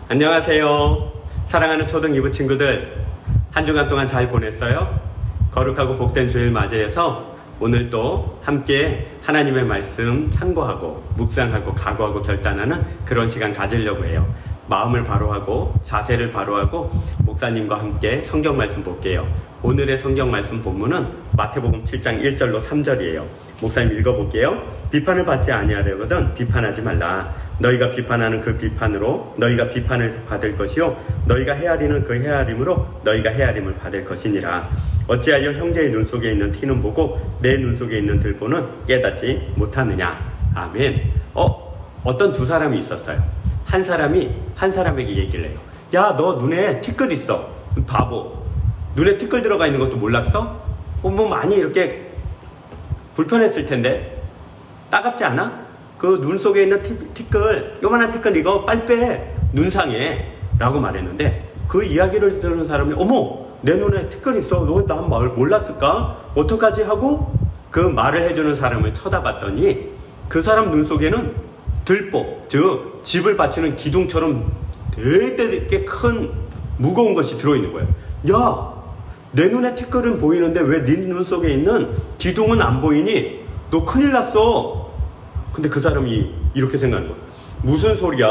안녕하세요. 사랑하는 초등 2부 친구들, 한 주간 동안 잘 보냈어요? 거룩하고 복된 주일 맞이해서 오늘 또 함께 하나님의 말씀 참고하고 묵상하고 각오하고 결단하는 그런 시간 가지려고 해요. 마음을 바로하고 자세를 바로하고 목사님과 함께 성경 말씀 볼게요. 오늘의 성경 말씀 본문은 마태복음 7장 1절로 3절이에요. 목사님 읽어볼게요. 비판을 받지 아니하려거든 비판하지 말라. 너희가 비판하는 그 비판으로 너희가 비판을 받을 것이요 너희가 헤아리는 그 헤아림으로 너희가 헤아림을 받을 것이니라. 어찌하여 형제의 눈 속에 있는 티는 보고 내 눈 속에 있는 들보는 깨닫지 못하느냐. 아멘. 어떤 두 사람이 있었어요. 한 사람이 한 사람에게 얘기를 해요. 야, 너 눈에 티끌 있어. 바보. 눈에 티끌 들어가 있는 것도 몰랐어? 뭐 많이 이렇게 불편했을 텐데 따갑지 않아? 그 눈 속에 있는 티끌, 요만한 티끌 이거 빨리 빼. 눈상에 라고 말했는데 그 이야기를 들은 사람이 어머, 내 눈에 티끌 있어. 너 난 몰랐을까? 어떡하지? 하고 그 말을 해주는 사람을 쳐다봤더니 그 사람 눈 속에는 들보, 즉 집을 받치는 기둥처럼 되게 큰 무거운 것이 들어있는 거예요. 야, 내 눈에 티끌은 보이는데 왜 네 눈 속에 있는 기둥은 안 보이니? 너 큰일 났어. 근데 그 사람이 이렇게 생각하는 거야. 무슨 소리야?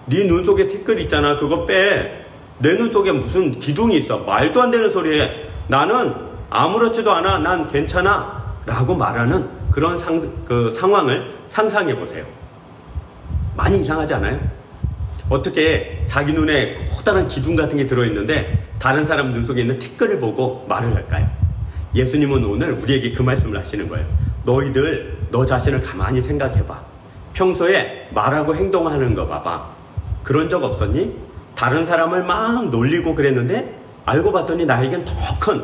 네 눈 속에 티끌 있잖아. 그거 빼. 내 눈 속에 무슨 기둥이 있어. 말도 안 되는 소리에 나는 아무렇지도 않아. 난 괜찮아. 라고 말하는 그런 상황을 상상해 보세요. 많이 이상하지 않아요? 어떻게 자기 눈에 커다란 기둥 같은 게 들어있는데 다른 사람 눈 속에 있는 티끌을 보고 말을 할까요? 예수님은 오늘 우리에게 그 말씀을 하시는 거예요. 너희들 너 자신을 가만히 생각해봐. 평소에 말하고 행동하는 거 봐봐. 그런 적 없었니? 다른 사람을 막 놀리고 그랬는데 알고 봤더니 나에겐 더 큰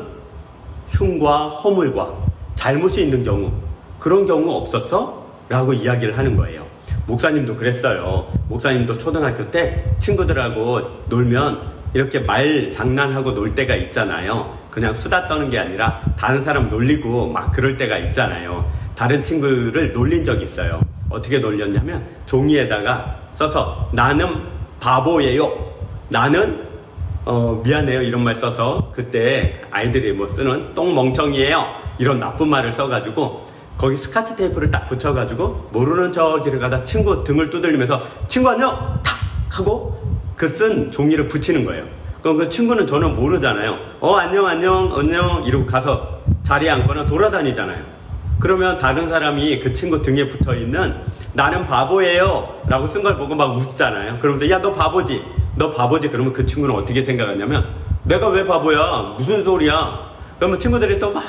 흉과 허물과 잘못이 있는 경우, 그런 경우 없었어? 라고 이야기를 하는 거예요. 목사님도 그랬어요. 목사님도 초등학교 때 친구들하고 놀면 이렇게 말 장난하고 놀 때가 있잖아요. 그냥 수다 떠는 게 아니라 다른 사람 놀리고 막 그럴 때가 있잖아요. 다른 친구를 놀린 적이 있어요. 어떻게 놀렸냐면 종이에다가 써서 나는 바보예요. 나는 미안해요. 이런 말 써서 그때 아이들이 뭐 쓰는 똥멍청이에요. 이런 나쁜 말을 써가지고 거기 스카치 테이프를 딱 붙여가지고 모르는 척 길을 가다 친구 등을 두들리면서 친구 안녕! 탁! 하고 그 쓴 종이를 붙이는 거예요. 그럼 그 친구는 저는 모르잖아요. 안녕 이러고 가서 자리에 앉거나 돌아다니잖아요. 그러면 다른 사람이 그 친구 등에 붙어있는 나는 바보예요 라고 쓴 걸 보고 막 웃잖아요. 그러면서 야, 너 바보지? 그러면 그 친구는 어떻게 생각하냐면 내가 왜 바보야? 무슨 소리야? 그러면 친구들이 또 막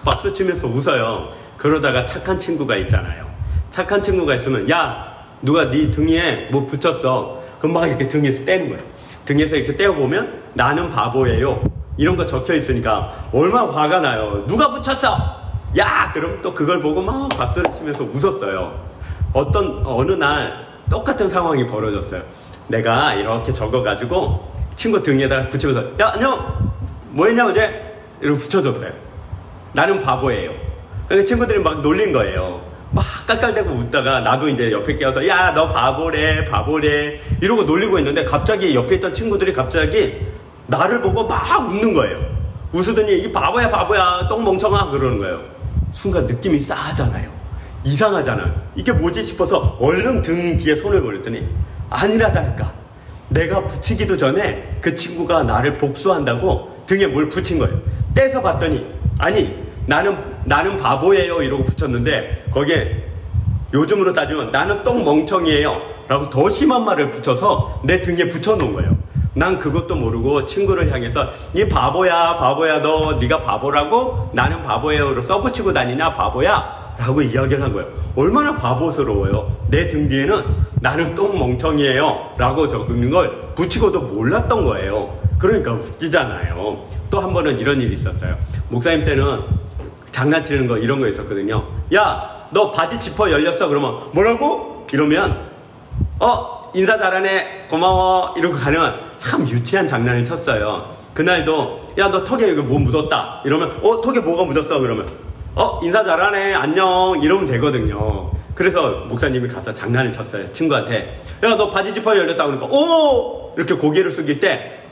박수 치면서 웃어요. 그러다가 착한 친구가 있잖아요. 착한 친구가 있으면 야, 누가 네 등에 뭐 붙였어. 그럼 막 이렇게 등에서 떼는 거예요. 등에서 이렇게 떼어보면 나는 바보예요 이런 거 적혀 있으니까 얼마나 화가 나요. 누가 붙였어? 야! 그럼 또 그걸 보고 막 박수를 치면서 웃었어요. 어느 날 똑같은 상황이 벌어졌어요. 내가 이렇게 적어가지고 친구 등에다 붙이면서 야, 안녕! 뭐 했냐 어제? 이러고 붙여줬어요. 나는 바보예요. 그래서 친구들이 막 놀린 거예요. 막 깔깔대고 웃다가 나도 이제 옆에 껴서 야, 너 바보래 이러고 놀리고 있는데 갑자기 옆에 있던 친구들이 갑자기 나를 보고 막 웃는 거예요. 웃으더니 이 바보야 똥멍청아 그러는 거예요. 순간 느낌이 싸하잖아요. 이상하잖아요. 이게 뭐지 싶어서 얼른 등 뒤에 손을 벌렸더니 아니라 다를까 내가 붙이기도 전에 그 친구가 나를 복수한다고 등에 뭘 붙인 거예요. 떼서 봤더니 아니 나는 바보예요 이러고 붙였는데 거기에 요즘으로 따지면 나는 똥멍청이에요 라고 더 심한 말을 붙여서 내 등에 붙여놓은 거예요. 난 그것도 모르고 친구를 향해서 이 바보야 너 네가 바보라고? 나는 바보예요로 써붙이고 다니냐 바보야 라고 이야기를 한 거예요. 얼마나 바보스러워요. 내 등 뒤에는 나는 똥멍청이에요 라고 적는 걸 붙이고도 몰랐던 거예요. 그러니까 웃기잖아요. 또 한 번은 이런 일이 있었어요. 목사님 때는 장난치는 거 이런 거 있었거든요. 야, 너 바지 지퍼 열렸어? 그러면 뭐라고? 이러면 인사 잘하네 고마워 이러고 가는 참 유치한 장난을 쳤어요. 그날도 야, 너 턱에 이거 뭐 묻었다 이러면 턱에 뭐가 묻었어? 그러면 인사 잘하네 안녕 이러면 되거든요. 그래서 목사님이 가서 장난을 쳤어요. 친구한테 야, 너 바지 지퍼 열렸다 그러니까 이렇게 고개를 숙일 때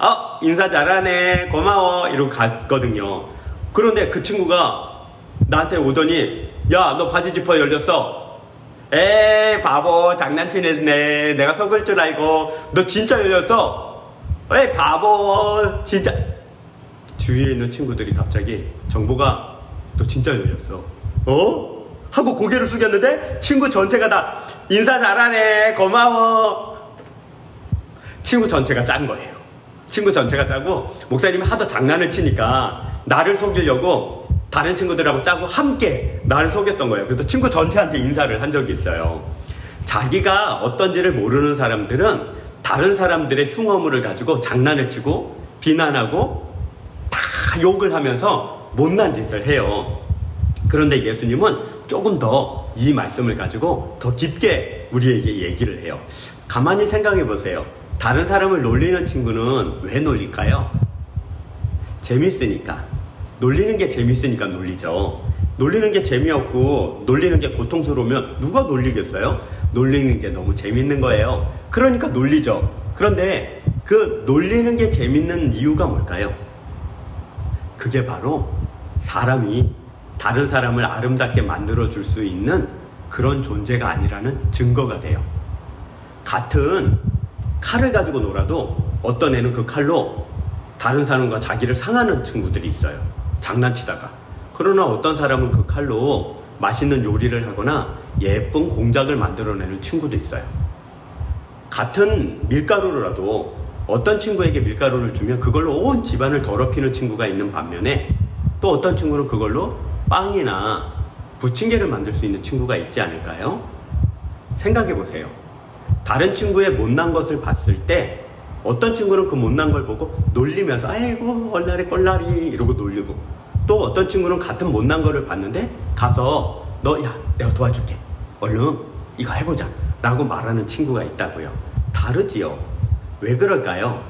인사 잘하네 고마워 이러고 갔거든요. 그런데 그 친구가 나한테 오더니 야 너 바지 지퍼 열렸어. 에이 바보 장난치네. 내가 속을 줄 알고. 너 진짜 열렸어. 에이 바보 진짜. 주위에 있는 친구들이 갑자기 정보가 너 진짜 열렸어 하고 고개를 숙였는데 친구 전체가 다 인사 잘하네 고마워. 친구 전체가 짠 거예요. 친구 전체가 짜고 목사님이 하도 장난을 치니까 나를 속이려고 다른 친구들하고 짜고 함께 나를 속였던 거예요. 그래서 친구 전체한테 인사를 한 적이 있어요. 자기가 어떤지를 모르는 사람들은 다른 사람들의 흉어물을 가지고 장난을 치고 비난하고 다 욕을 하면서 못난 짓을 해요. 그런데 예수님은 조금 더 이 말씀을 가지고 더 깊게 우리에게 얘기를 해요. 가만히 생각해 보세요. 다른 사람을 놀리는 친구는 왜 놀릴까요? 재밌으니까. 놀리는 게 재밌으니까 놀리죠. 놀리는 게 재미없고 놀리는 게 고통스러우면 누가 놀리겠어요? 놀리는 게 너무 재밌는 거예요. 그러니까 놀리죠. 그런데 그 놀리는 게 재밌는 이유가 뭘까요? 그게 바로 사람이 다른 사람을 아름답게 만들어줄 수 있는 그런 존재가 아니라는 증거가 돼요. 같은 칼을 가지고 놀아도 어떤 애는 그 칼로 다른 사람과 자기를 상하는 친구들이 있어요. 장난치다가. 그러나 어떤 사람은 그 칼로 맛있는 요리를 하거나 예쁜 공작을 만들어내는 친구도 있어요. 같은 밀가루라도 어떤 친구에게 밀가루를 주면 그걸로 온 집안을 더럽히는 친구가 있는 반면에 또 어떤 친구는 그걸로 빵이나 부침개를 만들 수 있는 친구가 있지 않을까요? 생각해 보세요. 다른 친구의 못난 것을 봤을 때 어떤 친구는 그 못난 걸 보고 놀리면서 아이고 얼라리 꼴라리 이러고 놀리고, 또 어떤 친구는 같은 못난 거를 봤는데 가서 야 내가 도와줄게 얼른 이거 해보자 라고 말하는 친구가 있다고요. 다르지요. 왜 그럴까요?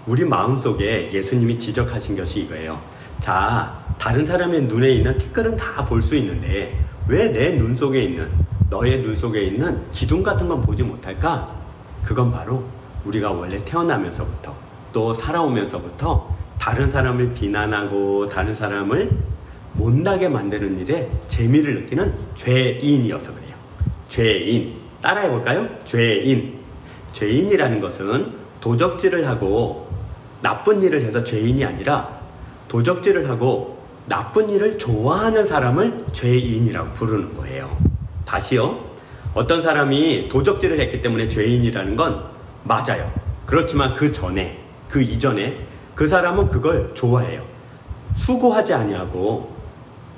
우리 마음속에 예수님이 지적하신 것이 이거예요. 자, 다른 사람의 눈에 있는 티끌은 다 볼 수 있는데 왜 내 눈 속에 있는, 너의 눈 속에 있는 기둥 같은 건 보지 못할까? 그건 바로 우리가 원래 태어나면서부터 또 살아오면서부터 다른 사람을 비난하고 다른 사람을 못나게 만드는 일에 재미를 느끼는 죄인이어서 그래요. 죄인. 따라해볼까요? 죄인. 죄인이라는 것은 도적질을 하고 나쁜 일을 해서 죄인이 아니라 도적질을 하고 나쁜 일을 좋아하는 사람을 죄인이라고 부르는 거예요. 다시요. 어떤 사람이 도적질을 했기 때문에 죄인이라는 건 맞아요. 그렇지만 그 전에, 그 이전에 그 사람은 그걸 좋아해요. 수고하지 아니하고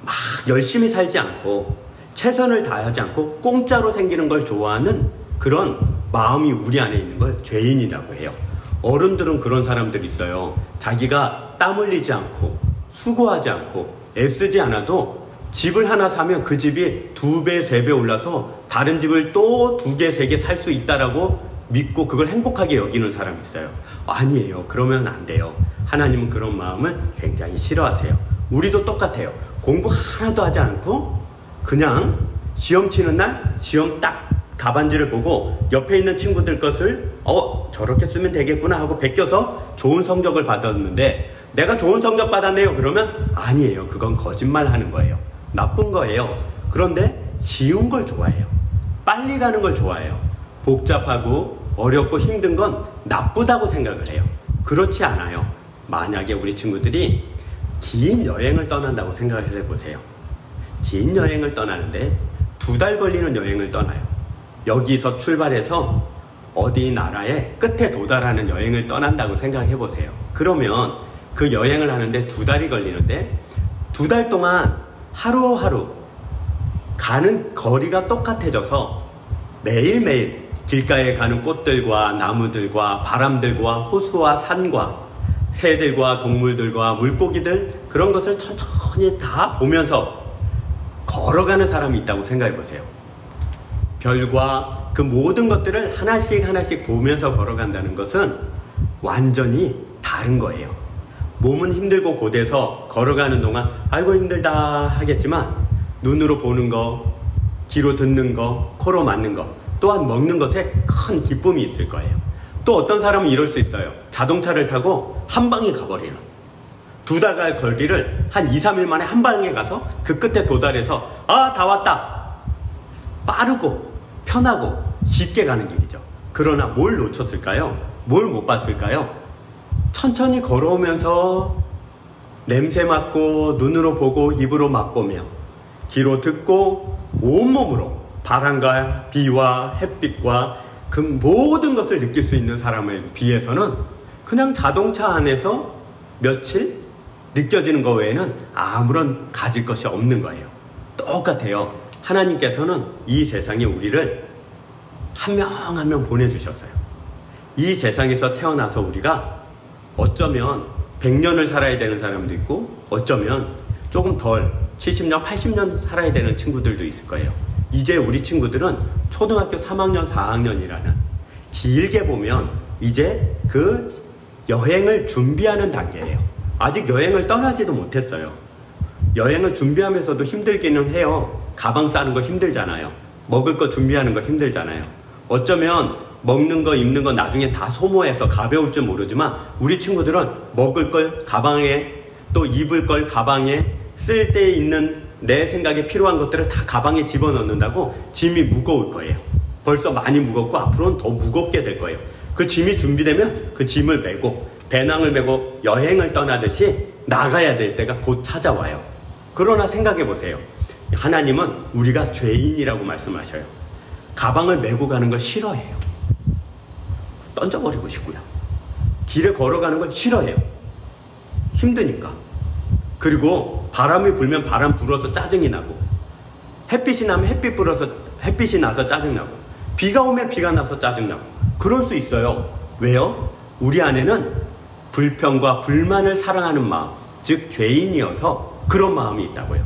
막 열심히 살지 않고 최선을 다하지 않고 공짜로 생기는 걸 좋아하는 그런 마음이 우리 안에 있는 걸 죄인이라고 해요. 어른들은 그런 사람들이 있어요. 자기가 땀 흘리지 않고 수고하지 않고 애쓰지 않아도 집을 하나 사면 그 집이 2배, 3배 올라서 다른 집을 또 2개, 3개 살 수 있다라고 믿고 그걸 행복하게 여기는 사람이 있어요. 아니에요. 그러면 안 돼요. 하나님은 그런 마음을 굉장히 싫어하세요. 우리도 똑같아요. 공부 하나도 하지 않고 그냥 시험 치는 날 시험 딱 답안지를 보고 옆에 있는 친구들 것을 저렇게 쓰면 되겠구나 하고 베껴서 좋은 성적을 받았는데 내가 좋은 성적 받았네요. 그러면 아니에요. 그건 거짓말 하는 거예요. 나쁜 거예요. 그런데 쉬운 걸 좋아해요. 빨리 가는 걸 좋아해요. 복잡하고 어렵고 힘든 건 나쁘다고 생각을 해요. 그렇지 않아요. 만약에 우리 친구들이 긴 여행을 떠난다고 생각을 해보세요. 긴 여행을 떠나는데 2달 걸리는 여행을 떠나요. 여기서 출발해서 어디 나라의 끝에 도달하는 여행을 떠난다고 생각해보세요. 그러면 그 여행을 하는데 2달이 걸리는데 2달 동안 하루하루 가는 거리가 똑같아져서 매일매일 길가에 가는 꽃들과 나무들과 바람들과 호수와 산과 새들과 동물들과 물고기들, 그런 것을 천천히 다 보면서 걸어가는 사람이 있다고 생각해 보세요. 별과 그 모든 것들을 하나씩 하나씩 보면서 걸어간다는 것은 완전히 다른 거예요. 몸은 힘들고 고돼서 걸어가는 동안 아이고 힘들다 하겠지만 눈으로 보는 거, 귀로 듣는 거, 코로 맡는 거, 또한 먹는 것에 큰 기쁨이 있을 거예요. 또 어떤 사람은 이럴 수 있어요. 자동차를 타고 한 방에 가버리는. 2달 거리를 한 2, 3일 만에 한 방에 가서 그 끝에 도달해서 다 왔다. 빠르고 편하고 쉽게 가는 길이죠. 그러나 뭘 놓쳤을까요? 뭘 못 봤을까요? 천천히 걸어오면서 냄새 맡고 눈으로 보고 입으로 맛보며 귀로 듣고 온몸으로 바람과 비와 햇빛과 그 모든 것을 느낄 수 있는 사람에 비해서는 그냥 자동차 안에서 며칠 느껴지는 것 외에는 아무런 가질 것이 없는 거예요. 똑같아요. 하나님께서는 이 세상에 우리를 한 명 한 명 보내주셨어요. 이 세상에서 태어나서 우리가 어쩌면 100년을 살아야 되는 사람도 있고 어쩌면 조금 덜 70년, 80년 살아야 되는 친구들도 있을 거예요. 이제 우리 친구들은 초등학교 3학년, 4학년이라는 길게 보면 이제 그 여행을 준비하는 단계예요. 아직 여행을 떠나지도 못했어요. 여행을 준비하면서도 힘들기는 해요. 가방 싸는 거 힘들잖아요. 먹을 거 준비하는 거 힘들잖아요. 어쩌면 먹는 거 입는 거 나중에 다 소모해서 가벼울 줄 모르지만 우리 친구들은 먹을 걸 가방에 또 입을 걸 가방에 쓸 때 있는 내 생각에 필요한 것들을 다 가방에 집어넣는다고 짐이 무거울 거예요. 벌써 많이 무겁고 앞으로는 더 무겁게 될 거예요. 그 짐이 준비되면 그 짐을 메고 배낭을 메고 여행을 떠나듯이 나가야 될 때가 곧 찾아와요. 그러나 생각해 보세요. 하나님은 우리가 죄인이라고 말씀하셔요. 가방을 메고 가는 걸 싫어해요. 던져버리고 싶고요. 길에 걸어가는 걸 싫어해요. 힘드니까. 그리고 바람이 불면 바람 불어서 짜증이 나고 햇빛이 나면 햇빛이 나서 짜증나고 비가 오면 비가 나서 짜증나고 그럴 수 있어요. 왜요? 우리 안에는 불평과 불만을 사랑하는 마음, 즉 죄인이어서 그런 마음이 있다고요.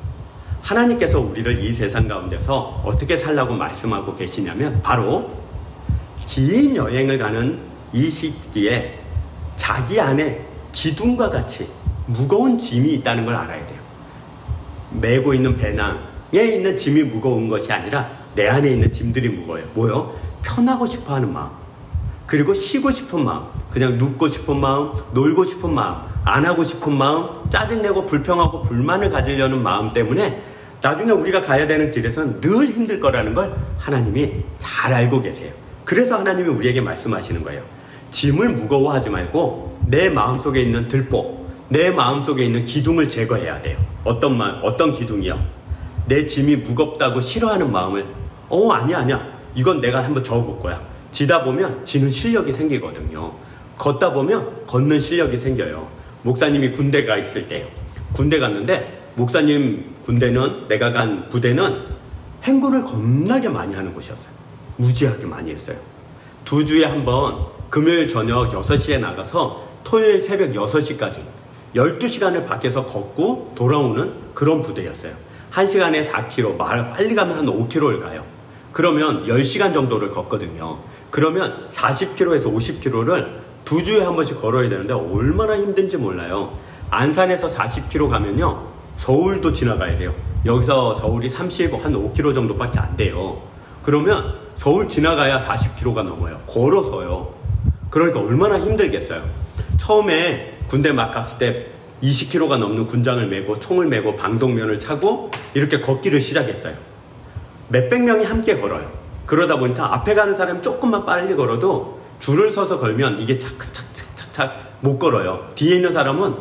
하나님께서 우리를 이 세상 가운데서 어떻게 살라고 말씀하고 계시냐면 바로 긴 여행을 가는 이 시기에 자기 안에 기둥과 같이 무거운 짐이 있다는 걸 알아야 돼요. 메고 있는 배낭에 있는 짐이 무거운 것이 아니라 내 안에 있는 짐들이 무거워요. 뭐요? 편하고 싶어하는 마음, 그리고 쉬고 싶은 마음, 그냥 눕고 싶은 마음, 놀고 싶은 마음, 안 하고 싶은 마음, 짜증내고 불평하고 불만을 가지려는 마음 때문에 나중에 우리가 가야 되는 길에서는 늘 힘들 거라는 걸 하나님이 잘 알고 계세요. 그래서 하나님이 우리에게 말씀하시는 거예요. 짐을 무거워하지 말고 내 마음속에 있는 들보, 내 마음속에 있는 기둥을 제거해야 돼요. 어떤 기둥이요? 내 짐이 무겁다고 싫어하는 마음을 아니야 이건 내가 한번 접어볼 거야. 지다 보면 지는 실력이 생기거든요. 걷다 보면 걷는 실력이 생겨요. 목사님이 군대 가 있을 때요. 군대 갔는데 목사님 군대는, 내가 간 부대는 행군을 겁나게 많이 하는 곳이었어요. 무지하게 많이 했어요. 2주에 한 번 금요일 저녁 6시에 나가서 토요일 새벽 6시까지 12시간을 밖에서 걷고 돌아오는 그런 부대였어요. 1시간에 4km, 빨리 가면 한 5km를 가요. 그러면 10시간 정도를 걷거든요. 그러면 40km에서 50km를 2주에 한 번씩 걸어야 되는데 얼마나 힘든지 몰라요. 안산에서 40km 가면요 서울도 지나가야 돼요. 여기서 서울이 한 5km 정도밖에 안 돼요. 그러면 서울 지나가야 40km가 넘어요. 걸어서요. 그러니까 얼마나 힘들겠어요. 처음에 군대 막 갔을 때 20km가 넘는 군장을 메고 총을 메고 방독면을 차고 이렇게 걷기를 시작했어요. 몇백 명이 함께 걸어요. 그러다 보니까 앞에 가는 사람이 조금만 빨리 걸어도 줄을 서서 걸면 이게 착착착착착 못 걸어요. 뒤에 있는 사람은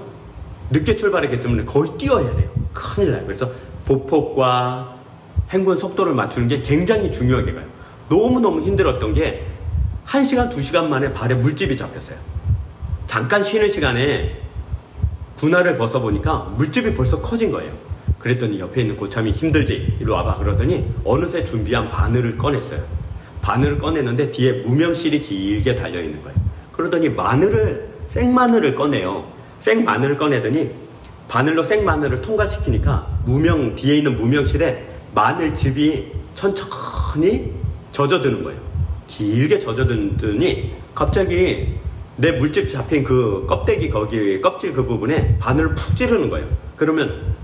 늦게 출발했기 때문에 거의 뛰어야 돼요. 큰일 나요. 그래서 보폭과 행군 속도를 맞추는 게 굉장히 중요하게 가요. 너무너무 힘들었던 게 1시간, 2시간 만에 발에 물집이 잡혔어요. 잠깐 쉬는 시간에 군화를 벗어보니까 물집이 벌써 커진 거예요. 그랬더니 옆에 있는 고참이 힘들지? 이리 와봐. 그러더니 어느새 준비한 바늘을 꺼냈어요. 바늘을 꺼냈는데 뒤에 무명실이 길게 달려있는 거예요. 그러더니 생마늘을 꺼내요. 생마늘을 꺼내더니 바늘로 생마늘을 통과시키니까 뒤에 있는 무명실에 마늘즙이 천천히 젖어드는 거예요. 길게 젖어들더니 갑자기 내 물집 잡힌 그 껍데기 껍질 그 부분에 바늘을 푹 찌르는 거예요. 그러면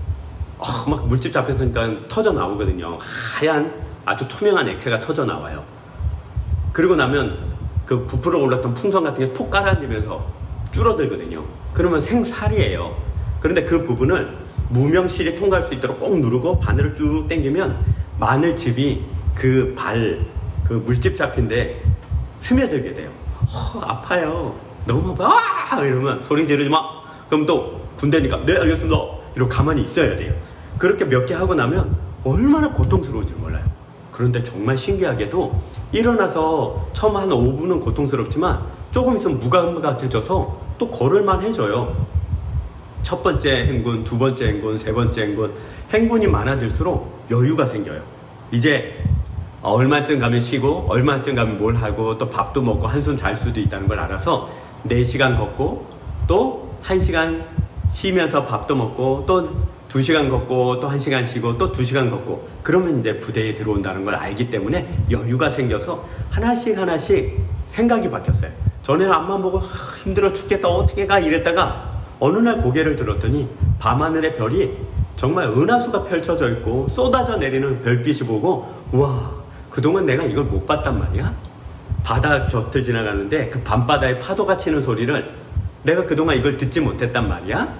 막 물집 잡혔으니까 터져 나오거든요. 하얀 아주 투명한 액체가 터져 나와요. 그리고 나면 그 부풀어 올랐던 풍선 같은 게 폭 가라앉으면서 줄어들거든요. 그러면 생살이에요. 그런데 그 부분을 무명실이 통과할 수 있도록 꼭 누르고 바늘을 쭉 당기면 마늘즙이 그 물집 잡힌데 스며들게 돼요. 아파요. 너무 아파. 이러면 소리 지르지 마. 그럼 또 군대니까 네 알겠습니다. 이러고 가만히 있어야 돼요. 그렇게 몇 개 하고 나면 얼마나 고통스러운지 몰라요. 그런데 정말 신기하게도 일어나서 처음 한 5분은 고통스럽지만 조금 있으면 무감각해져서 또 걸을만 해져요. 첫 번째 행군, 두 번째 행군, 세 번째 행군, 행군이 많아질수록 여유가 생겨요. 이제 얼마쯤 가면 쉬고 얼마쯤 가면 뭘 하고 또 밥도 먹고 한숨 잘 수도 있다는 걸 알아서 4시간 걷고 또 1시간 쉬면서 밥도 먹고 또 2시간 걷고 또 1시간 쉬고 또 2시간 걷고 그러면 이제 부대에 들어온다는 걸 알기 때문에 여유가 생겨서 하나씩 생각이 바뀌었어요. 전에는 앞만 보고 힘들어 죽겠다 어떻게 가 이랬다가 어느 날 고개를 들었더니 밤하늘의 별이 정말 은하수가 펼쳐져 있고 쏟아져 내리는 별빛이 보고 와 그동안 내가 이걸 못 봤단 말이야. 바다 곁을 지나가는데 그 밤바다에 파도가 치는 소리를 내가 그동안 이걸 듣지 못했단 말이야.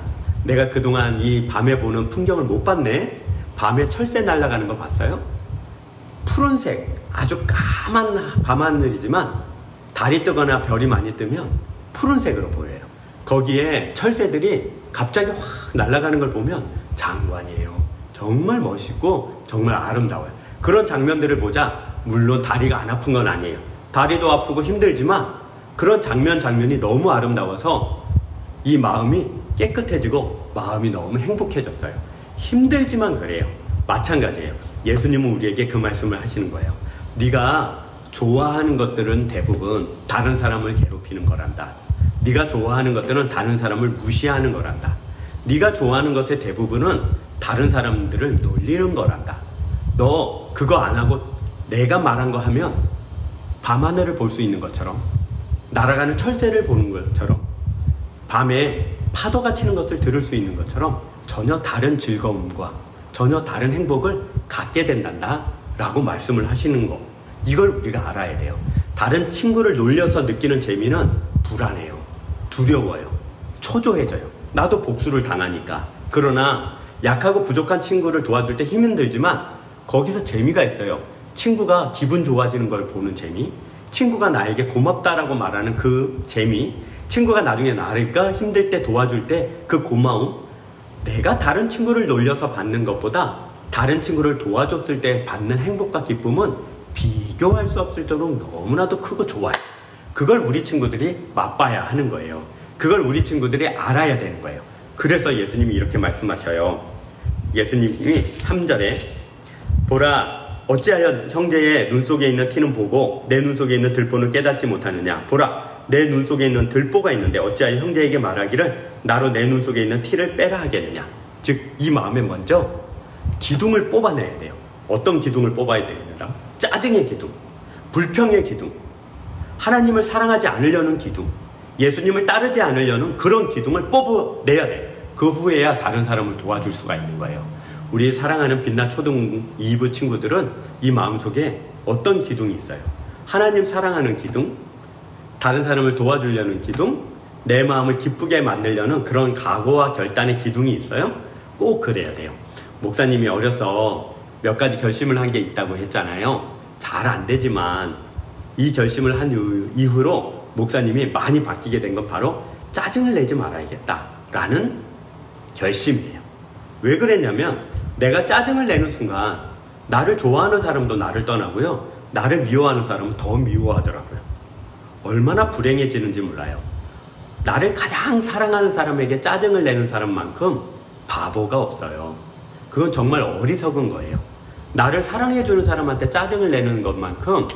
내가 그동안 이 밤에 보는 풍경을 못 봤네. 밤에 철새 날아가는 거 봤어요? 푸른색 아주 까만 밤하늘이지만 달이 뜨거나 별이 많이 뜨면 푸른색으로 보여요. 거기에 철새들이 갑자기 확 날아가는 걸 보면 장관이에요. 정말 멋있고 정말 아름다워요. 그런 장면들을 보자 물론 다리가 안 아픈 건 아니에요. 다리도 아프고 힘들지만 그런 장면이 너무 아름다워서 이 마음이 깨끗해지고 마음이 너무 행복해졌어요. 힘들지만 그래요. 마찬가지예요. 예수님은 우리에게 그 말씀을 하시는 거예요. 네가 좋아하는 것들은 대부분 다른 사람을 괴롭히는 거란다. 네가 좋아하는 것들은 다른 사람을 무시하는 거란다. 네가 좋아하는 것의 대부분은 다른 사람들을 놀리는 거란다. 너 그거 안 하고 내가 말한 거 하면 밤하늘을 볼 수 있는 것처럼 날아가는 철새를 보는 것처럼 밤에 파도가 치는 것을 들을 수 있는 것처럼 전혀 다른 즐거움과 전혀 다른 행복을 갖게 된단다 라고 말씀을 하시는 거. 이걸 우리가 알아야 돼요. 다른 친구를 놀려서 느끼는 재미는 불안해요. 두려워요. 초조해져요. 나도 복수를 당하니까. 그러나 약하고 부족한 친구를 도와줄 때 힘은 들지만 거기서 재미가 있어요. 친구가 기분 좋아지는 걸 보는 재미, 친구가 나에게 고맙다라고 말하는 그 재미, 친구가 나중에 나를까 힘들 때 도와줄 때 그 고마움, 내가 다른 친구를 놀려서 받는 것보다 다른 친구를 도와줬을 때 받는 행복과 기쁨은 비교할 수 없을 정도로 너무나도 크고 좋아요. 그걸 우리 친구들이 맛봐야 하는 거예요. 그걸 우리 친구들이 알아야 되는 거예요. 그래서 예수님이 이렇게 말씀하셔요. 예수님이 3절에 보라 어찌하여 형제의 눈 속에 있는 티는 보고 내 눈 속에 있는 들보는 깨닫지 못하느냐. 보라 내 눈 속에 있는 들보가 있는데 어찌하여 형제에게 말하기를 나로 내 눈 속에 있는 티를 빼라 하겠느냐. 즉 이 마음에 먼저 기둥을 뽑아내야 돼요. 어떤 기둥을 뽑아야 되느냐. 짜증의 기둥, 불평의 기둥, 하나님을 사랑하지 않으려는 기둥, 예수님을 따르지 않으려는 그런 기둥을 뽑아내야 돼. 그 후에야 다른 사람을 도와줄 수가 있는 거예요. 우리 사랑하는 빛나 초등 2부 친구들은 이 마음속에 어떤 기둥이 있어요? 하나님 사랑하는 기둥, 다른 사람을 도와주려는 기둥, 내 마음을 기쁘게 만들려는 그런 각오와 결단의 기둥이 있어요? 꼭 그래야 돼요. 목사님이 어려서 몇 가지 결심을 한 게 있다고 했잖아요. 잘 안 되지만 이 결심을 한 이후로 목사님이 많이 바뀌게 된 건 바로 짜증을 내지 말아야겠다라는 결심이에요. 왜 그랬냐면 내가 짜증을 내는 순간 나를 좋아하는 사람도 나를 떠나고요. 나를 미워하는 사람은 더 미워하더라고요. 얼마나 불행해지는지 몰라요. 나를 가장 사랑하는 사람에게 짜증을 내는 사람만큼 바보가 없어요. 그건 정말 어리석은 거예요. 나를 사랑해주는 사람한테 짜증을 내는 것만큼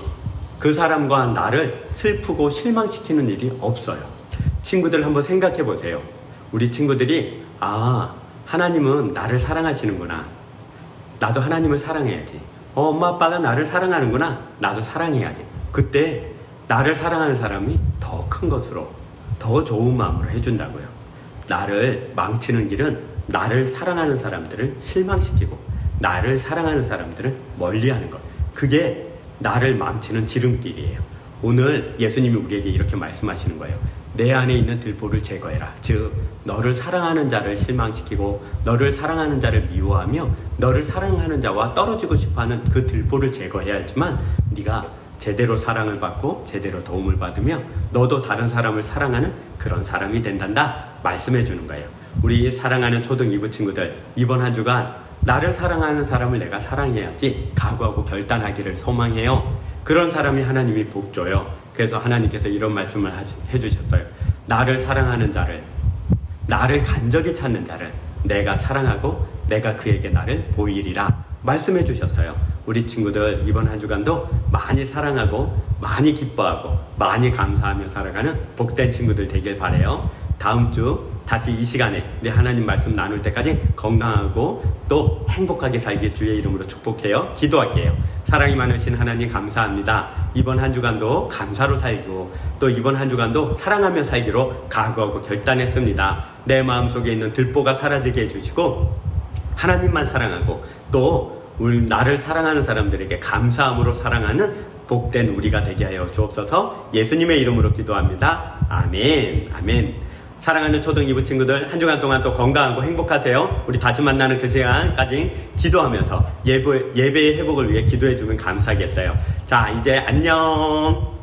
그 사람과 나를 슬프고 실망시키는 일이 없어요. 친구들 한번 생각해 보세요. 우리 친구들이 하나님은 나를 사랑하시는구나. 나도 하나님을 사랑해야지. 엄마 아빠가 나를 사랑하는구나. 나도 사랑해야지. 그때 나를 사랑하는 사람이 더 큰 것으로 더 좋은 마음으로 해준다고요. 나를 망치는 길은 나를 사랑하는 사람들을 실망시키고 나를 사랑하는 사람들을 멀리하는 것. 그게 나를 망치는 지름길이에요. 오늘 예수님이 우리에게 이렇게 말씀하시는 거예요. 내 안에 있는 들보를 제거해라. 즉 너를 사랑하는 자를 실망시키고 너를 사랑하는 자를 미워하며 너를 사랑하는 자와 떨어지고 싶어하는 그 들보를 제거해야 하지만 네가 제대로 사랑을 받고 제대로 도움을 받으며 너도 다른 사람을 사랑하는 그런 사람이 된단다 말씀해 주는 거예요. 우리 사랑하는 초등 2부 친구들, 이번 한 주간 나를 사랑하는 사람을 내가 사랑해야지 각오하고 결단하기를 소망해요. 그런 사람이 하나님이 복 줘요. 그래서 하나님께서 이런 말씀을 해주셨어요. 나를 사랑하는 자를, 나를 간절히 찾는 자를 내가 사랑하고 내가 그에게 나를 보이리라 말씀해 주셨어요. 우리 친구들 이번 한 주간도 많이 사랑하고 많이 기뻐하고 많이 감사하며 살아가는 복된 친구들 되길 바라요. 다음 주 다시 이 시간에 우리 하나님 말씀 나눌 때까지 건강하고 또 행복하게 살기 주의 이름으로 축복해요. 기도할게요. 사랑이 많으신 하나님 감사합니다. 이번 한 주간도 감사로 살고 또 이번 한 주간도 사랑하며 살기로 각오하고 결단했습니다. 내 마음속에 있는 들보가 사라지게 해주시고 하나님만 사랑하고 또 우리 나를 사랑하는 사람들에게 감사함으로 사랑하는 복된 우리가 되게 하여 주옵소서. 예수님의 이름으로 기도합니다. 아멘. 아멘. 사랑하는 초등 2부 친구들 한 주간 동안 또 건강하고 행복하세요. 우리 다시 만나는 그 시간까지 기도하면서 예배의 회복을 위해 기도해 주면 감사하겠어요. 자, 이제 안녕.